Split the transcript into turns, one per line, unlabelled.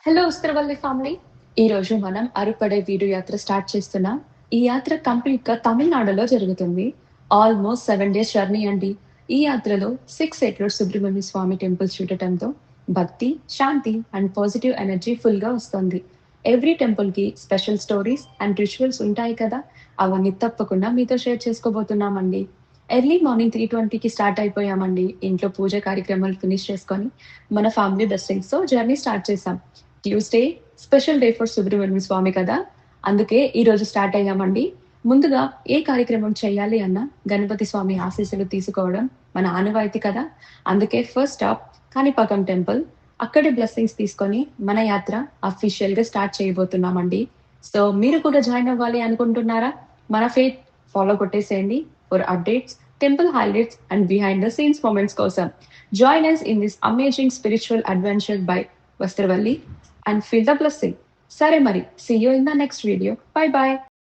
Hello ఉస్తరవల్లి family. ఈరోజు మనం అరుపడే video యాత్ర స్టార్ట్ చేస్తున్నాం. ఈ యాత్ర కంప్లీట్‌గా తమిళనాడులో జరుగుతుంది. ఆల్‌మోస్ట్ 7 డేస్ జర్నీ అండి. ఈ యాత్రలో 6 ఏకర్స్ సుబ్రహ్మణ్య స్వామి టెంపుల్స్ చూడటంతో భక్తి, శాంతి అండ్ పాజిటివ్ ఎనర్జీ ఫుల్‌గా వస్తుంది. ఎవ్రీ టెంపుల్‌కి స్పెషల్ స్టోరీస్ అండ్ రిచువల్స్ ఉంటాయి కదా! అవన్నీ తప్పకుండా మీతో షేర్ చేసుకోబోతున్నామండి. ఎర్లీ మార్నింగ్ 3:20కి స్టార్ట్ అయిపోయామండి. ఇంట్లో పూజ కార్యక్రమాలు ఫినిష్ చేసుకొని, మన ఫ్యామిలీ బ్లెస్సింగ్స్‌తో జర్నీ స్టార్ట్ చేశాం. Tuesday special day for Subrahmanya Swamy కదా! అందుకే ఈరోజు స్టార్ట్ అయ్యామండి. ముందుగా ఏ కార్యక్రమం చేయాలి అన్నా గణపతి స్వామి ఆశీస్సులు తీసుకోవడం మన ఆనవాయితీ కదా! అందుకే ఫస్ట్ స్టాప్ కాణిపాకం టెంపుల్. అక్కడి బ్లెస్సింగ్స్ తీసుకొని మన యాత్ర అఫీషియల్‌గా స్టార్ట్ చేయబోతున్నామండి. సో, మీరు కూడా జాయిన్ అవ్వాలి అనుకుంటున్నారా? మన ఫేత్ ఫాలో కొట్టేసేయండి for updates, temple highlights and behind the scenes moments కోసం. Join us in this amazing spiritual adventure by Vastravalli and feel the blessing. Sare Mari. See you in the next video. Bye bye.